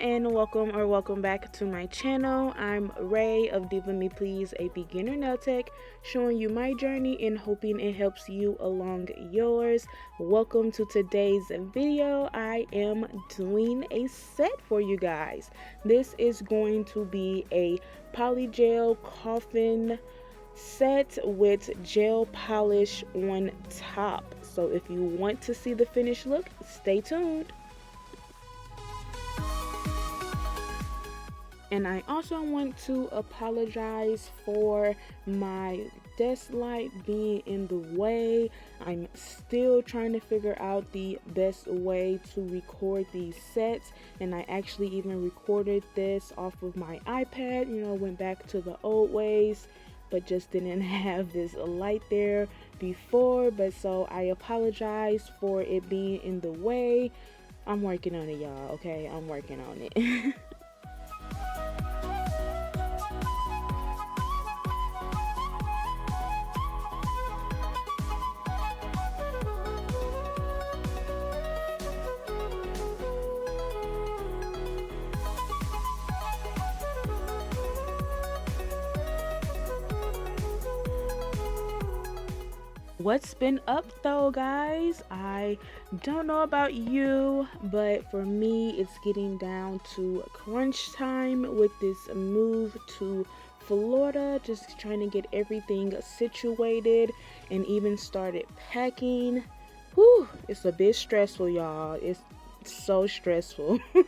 and welcome back to my channel. I'm Rae of Diva-Me-Plz, a beginner nail tech, showing you my journey and hoping it helps you along yours. Welcome to today's video. I am doing a set for you guys. This is going to be a polygel coffin set with gel polish on top. So if you want to see the finished look, stay tuned. And I also want to apologize for my desk light being in the way. I'm still trying to figure out the best way to record these sets, and I actually even recorded this off of my iPad, went back to the old ways, but just didn't have this light there before. But so I apologize for it being in the way. I'm working on it, y'all, okay? I'm working on it. What's been up though, guys? I don't know about you, but for me it's getting down to crunch time with this move to Florida. Just trying to get everything situated and even started packing. Whew, it's a bit stressful, y'all. It's so stressful. And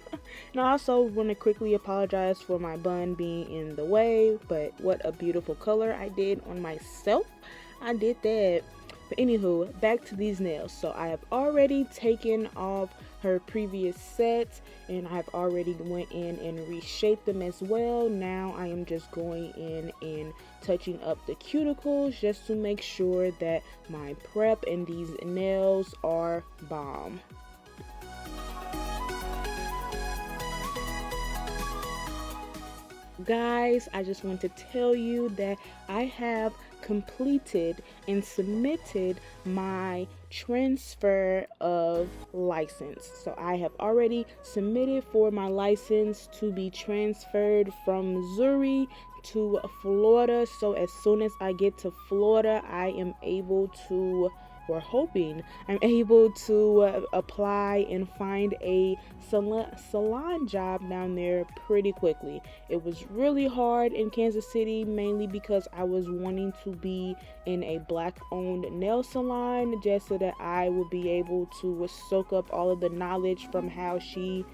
I also want to quickly apologize for my bun being in the way, but what a beautiful color I did on myself. I did that. But anywho, back to these nails. So I have already taken off her previous sets, and I've already went in and reshaped them as well. Now I am just going in and touching up the cuticles just to make sure that my prep and these nails are bomb. Guys, I just want to tell you that I have completed and submitted my transfer of license. So I have already submitted for my license to be transferred from Missouri to Florida. So as soon as I get to Florida, I am able to, we're hoping I'm able to apply and find a salon job down there pretty quickly. It was really hard in Kansas City, mainly because I was wanting to be in a black owned nail salon, just so that I would be able to soak up all of the knowledge from how she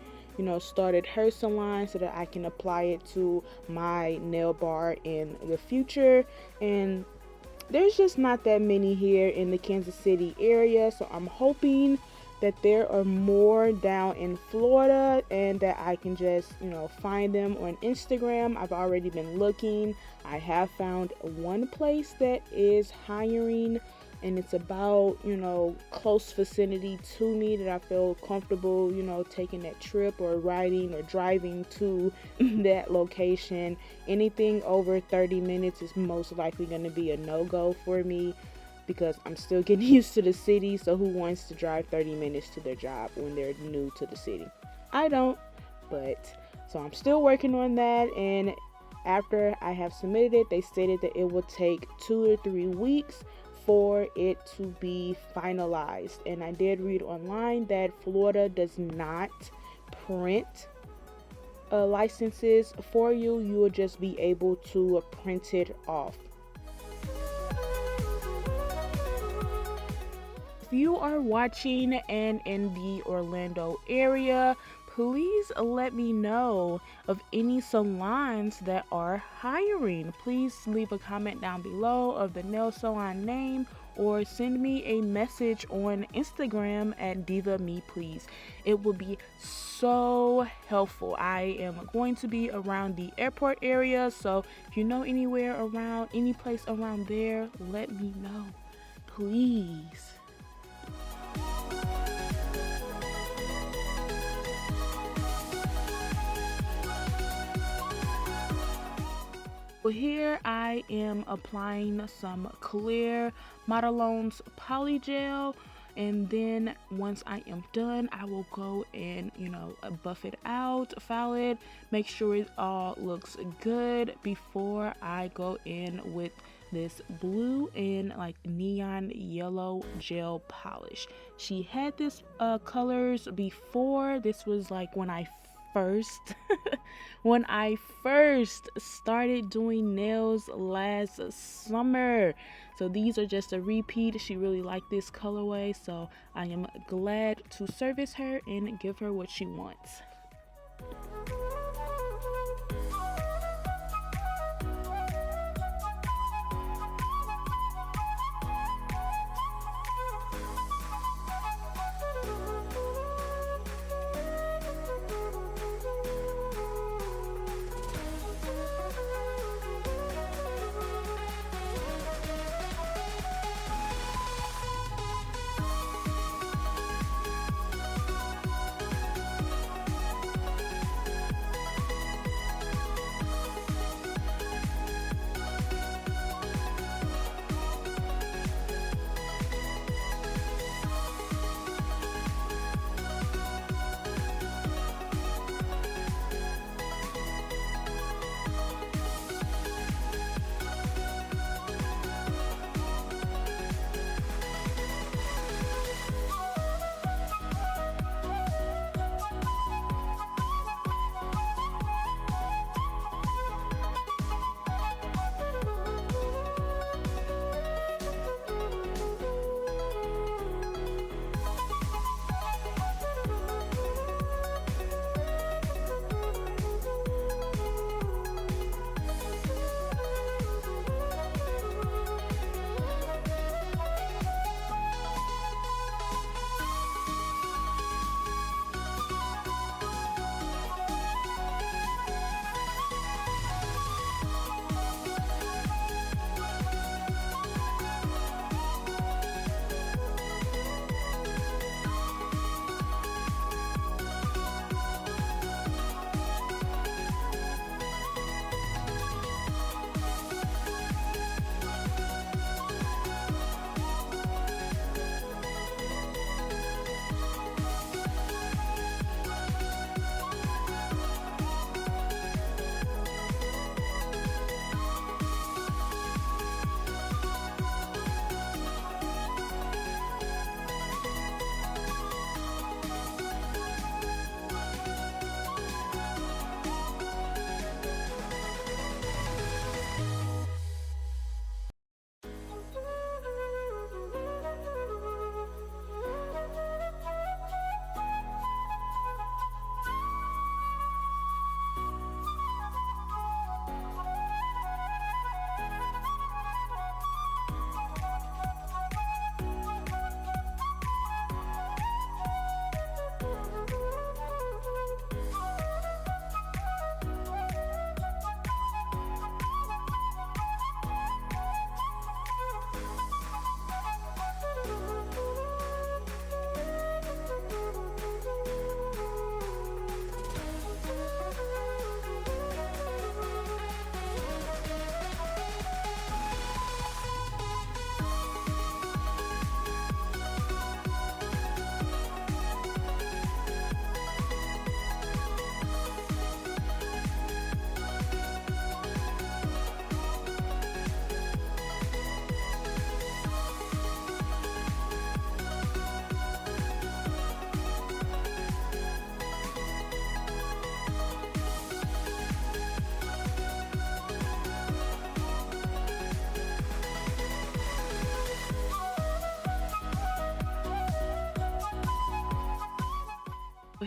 started her salon, so that I can apply it to my nail bar in the future. And there's just not that many here in the Kansas City area, so I'm hoping that there are more down in Florida and that I can just find them on Instagram. I've already been looking. I have found one place that is hiring, and it's about close vicinity to me, that I feel comfortable taking that trip or riding or driving to that location. Anything over 30 minutes is most likely going to be a no-go for me, because I'm still getting used to the city. So who wants to drive 30 minutes to their job when they're new to the city? I don't. But so I'm still working on that, and after I have submitted it, they stated that it will take 2 to 3 weeks for it to be finalized. And I did read online that Florida does not print licenses for you. You will just be able to print it off. If you are watching and in the Orlando area, please let me know of any salons that are hiring. Please leave a comment down below of the nail salon name, or send me a message on Instagram at diva-me-plz. It will be so helpful. I am going to be around the airport area, so if you know anywhere around, any place around there, let me know, please. Well, here I am applying some clear Modelone's Polygel, And then once I am done, I will go and, buff it out, file it, make sure it all looks good before I go in with this blue and like neon yellow gel polish. She had this colors before. This was like when I first when I first started doing nails last summer. So these are just a repeat. She really liked this colorway, so I am glad to service her and give her what she wants.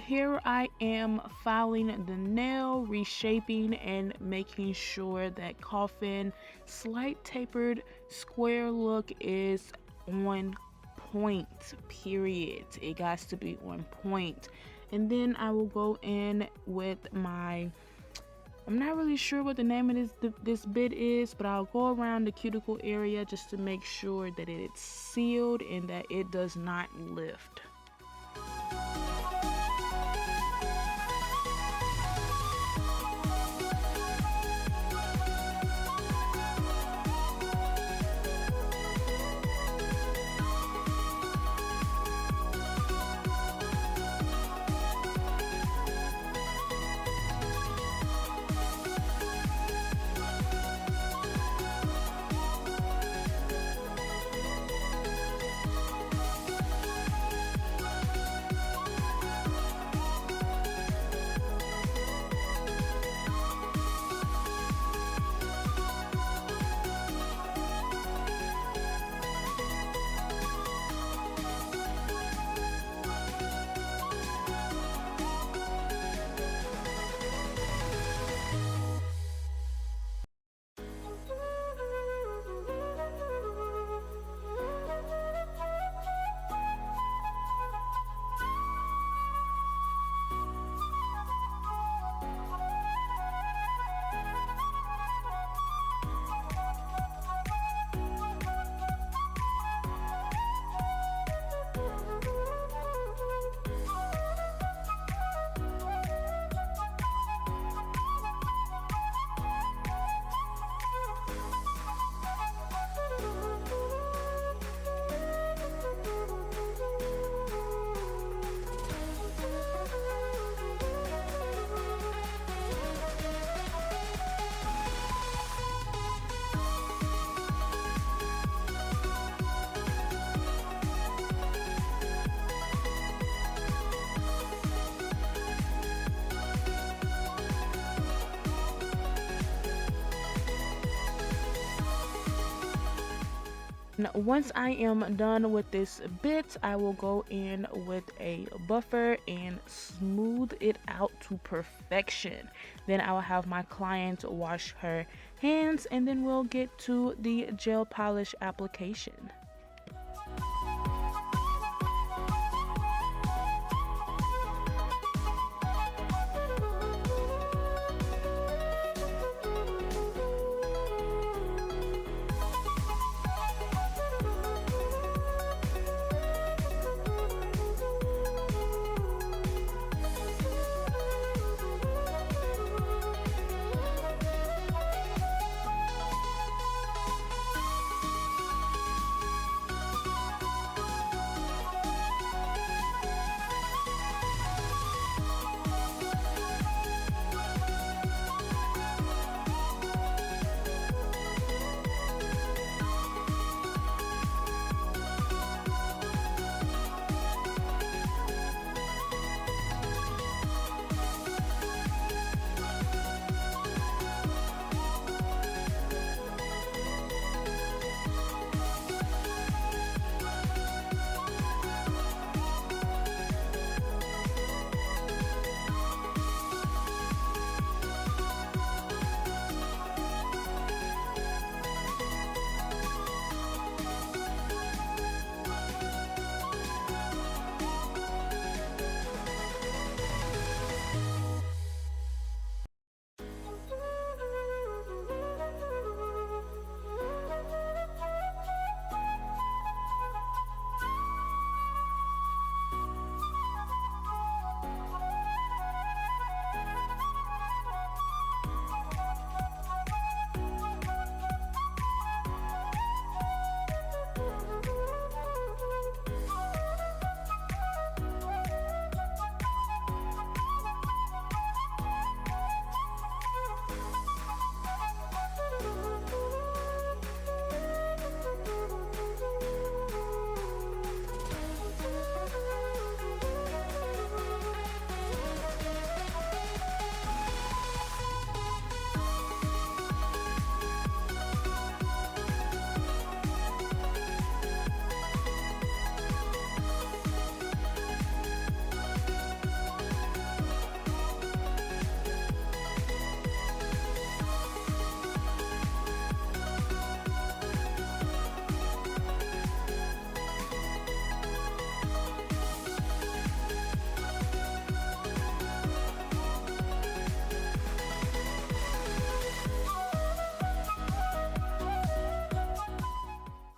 Here I am filing the nail, reshaping and making sure that coffin slight tapered square look is on point, period. It got to be on point. And then I will go in with my, I'm not really sure what the name of this bit is, but I'll go around the cuticle area just to make sure that it's sealed and that it does not lift. Once I am done with this bit, I will go in with a buffer and smooth it out to perfection. Then I will have my client wash her hands, and then we'll get to the gel polish application.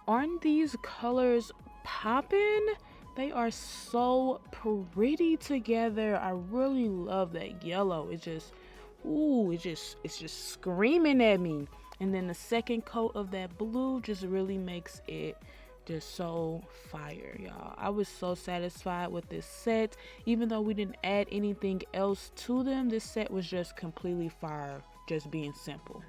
Aren't these colors popping? They are so pretty together. I really love that yellow. It just, ooh, it's just screaming at me. And then the second coat of that blue just really makes it just so fire, y'all. I was so satisfied with this set. Even though we didn't add anything else to them, this set was just completely fire, just being simple.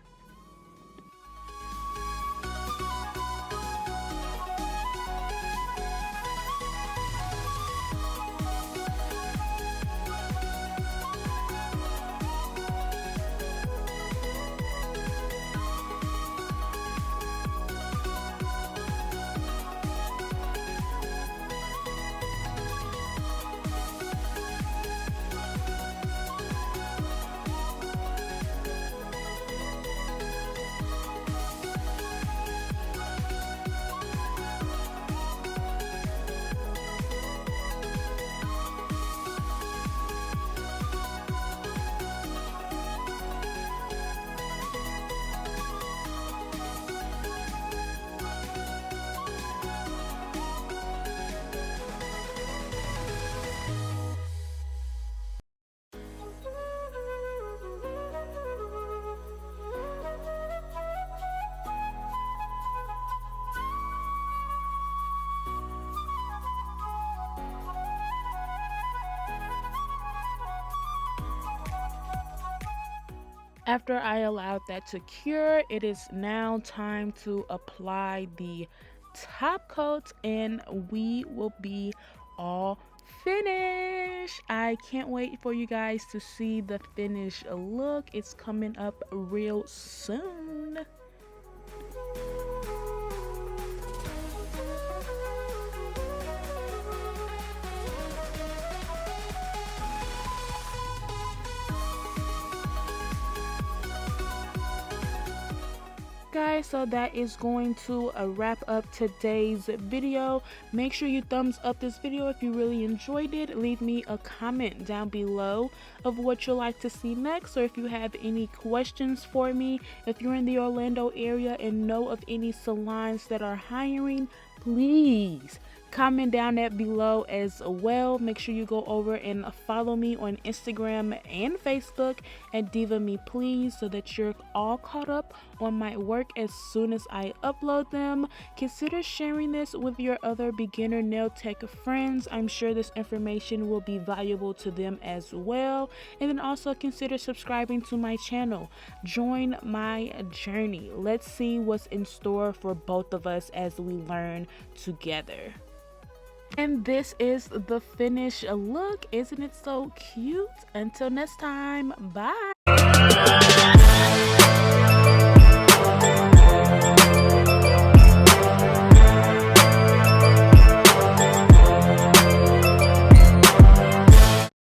After I allowed that to cure, it is now time to apply the top coat and we will be all finished. I can't wait for you guys to see the finished look. It's coming up real soon. guys, so that is going to wrap up today's video. Make sure you thumbs up this video if you really enjoyed it. Leave me a comment down below of what you'd like to see next, or if you have any questions for me. If you're in the Orlando area and know of any salons that are hiring, please comment down that below as well. Make sure you go over and follow me on Instagram and Facebook at DivaMePlz so that you're all caught up on my work as soon as I upload them. Consider sharing this with your other beginner nail tech friends. I'm sure this information will be valuable to them as well. And then also consider subscribing to my channel. Join my journey. Let's see what's in store for both of us as we learn together. And this is the finished look. Isn't it so cute? Until next time, bye.